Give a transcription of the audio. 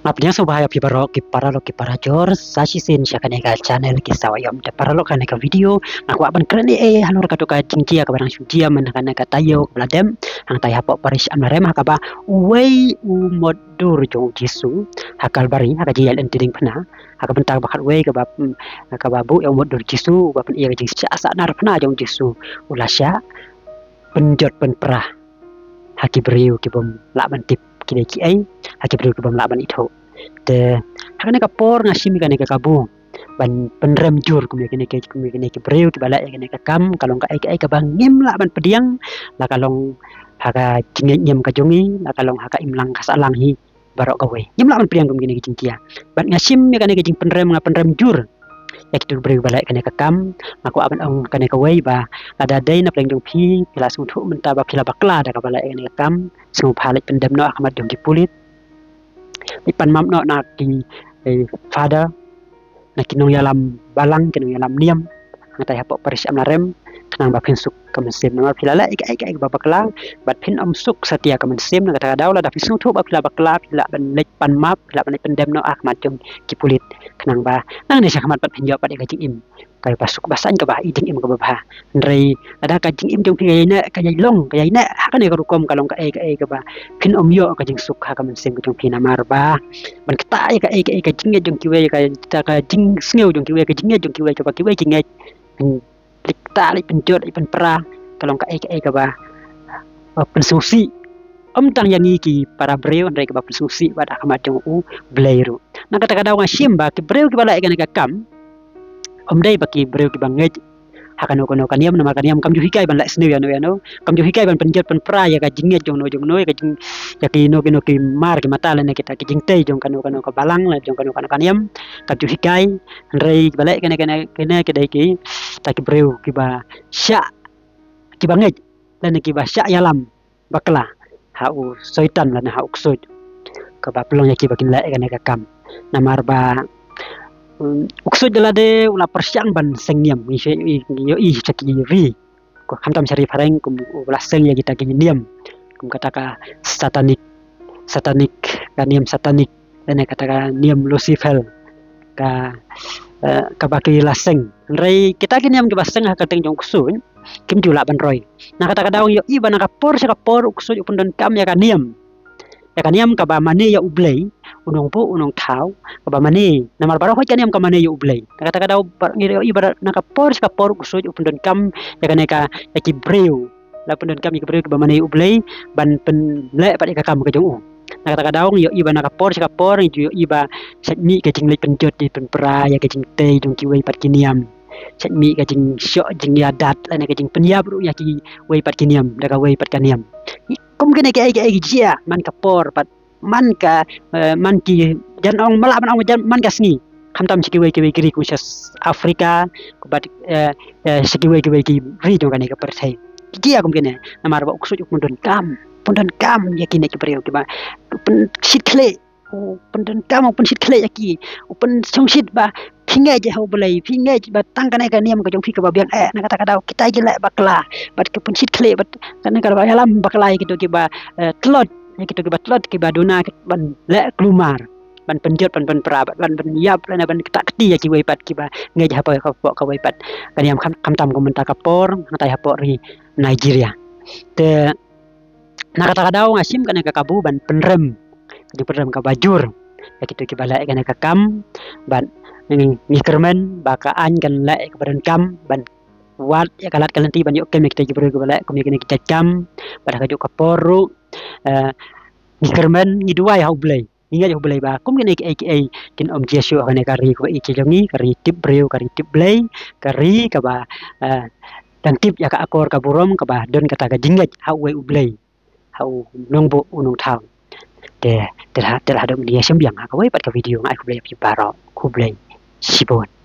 Ngapnya so bahaya ki para jor sashi sin shakanega channel ki sawayom de para lo kanega video aku aban keren halor ka to ka jingkia ka barang sujia man kanega tayo bladem hang tay hapo paris amrem hakaba wei u modur jong jisu hakal bari haka jial entiding pna haka bentar bakat wei ka babu yang modur jisu ba pen iya jing asa nar pna jong jisu ulasya penjot pen perah haki beriu ki bom laban tip kini ki ai haki beriu ki bom laban itu de hakane ka por ngasim kane ka kabu ban penrem jur kene ki beriu ki balak kene ka kam kalong ka ai ka bang ngim la ban pediang la kalong haka nyem ka jongi la kalong haka imlang ka salang hi barok ka we nyem la ban pediang kene ki cingkia ban ngasim kane ki penrem jur ya kitu beriu balak kene ka kam aku aban ong kane ka we ba ada dai na pleng jong pi kelas untuk menta ba pila bakla da ka balak kene ka kam sung phalik pendem no akamat jong dipulit ipan mam no na ki father na kinong yalam balang kinong yalam niam ngatai hapo paris amlarem tenang ba suk kamesim na pila la ik ba bakla bat pin suk satia kamesim na kata daula da pisung thu ba pila bakla pila ban lek pan map pila ban pendem no akamat jong kipulit kenang ba nang ne sakamat pat pinjau pat ka im kai pasuk basan ka ba iding im ka ba ndrei ada ka jing im jong pi na ka yai long ka yai na hakane ka rukom kalong ka ka ba pin yo ka jing suk ha ka mesim ka jong pi na mar ba ban kata ka jing jong kiwe ka jing sneu jong kiwe ka jing jong kiwe ka kiwe jing likta li penjot ipan perah kalong ka ka ba pensusi tang yang iki para breu ndrei ka ba pensusi ba da kamat jong u bleiru na kata daw nga simba ki breu ki bala ka kam dai baki breu ki bangej hakano kono kaniam nama kaniam kam ju hikai ban la sneu ya no kam ju hikai ban penjot pen pra ya ka jinget jong no ka jing ya ki no ki mar ki mata la kita ki jing tei jong kano ka balang la jong kano kaniam kam ju hikai ndrei bala kene ki dai ki ta ki breu ki ba sya ki bangej lan ki ba sya yalam bakla hau soitan lan hau ksut ka ba pelong ya ki bakin la ka kam namar ba uksud de ula persiang ban sengyam yo caki ri ko hamtam sari pareng kum ula seng ya kita niam kum kata ka satanik niam satanik dan kata ka niam lucifer ka baki laseng rei kita niam ke baseng ha kateng jong kusun kim jula ban roy na kata ka daw yo iba na ka por uksud upun don kam ya ka niam ka ba mane ya ublei unong po unong tau ka ba mane namar baro ho kaniam ka mane ya ublei kata daw ngiro ibarat nakapor kusoj upun don kam ya ka ki breu la pun don kam ki breu ka ba mane ublei ban pen le pa ka kam ka jong kata daw yo iba nakapor yo iba satmi ka jing le penjot di pen pra ya ka jing tei jong ki wei pat kiniam satmi ka jing syok jing ya dat la ka jing penyab ru ya ki wei pat kiniam da ka wei pat kaniam kum kene ke jia man kapor pat man ki jan ong mala man ka sngi khamtam sikiwe kiri ku Afrika ku bat sikiwe ki ri jong kane ka perthai jia kum kene namar ba uksut pundon kam yakine ki priyo ki ba pen sit khle pundon kam pun sit khle yaki pen chong sit ba pingai je hau belai pingai ba tang kane ka niam ka jong fi ka ba biang na kata daw kita gila bakla bat ke pun sit khle bat kane ka ba yalam bakla gitu ki ba telot kita ki ba telot ki ba dona ban le klumar ban penjot ban perabat ban yap lana ban ketak keti ya ki wei pat ki ba ngai ha ka wei pat kaniam kam tam ko menta ka por ngatai ha por ri Nigeria te na kata daw ngasim kane ka kabu ban penrem ka bajur ya gitu ki bala kane ka kam ban ngikermen baka an kan la ke badan kam ban wat ya kalat kalanti ban yo kem kita jibru ke bala ko mi kita kam pada ka jo ka poru ngikermen ngiduai hau blai ingat hau blai ba kum kene ai kin om jesu kane kari ko iki jongi kari tip breu kari tip blai kari ka ba dan tip ya ka akor ka burom ka ba don kata ka jinget hau wei ublai hau nongbo unong thau te terhadap dia sembiang ka wei pat ka video ngai ku blai pi baro ku blai Sibon.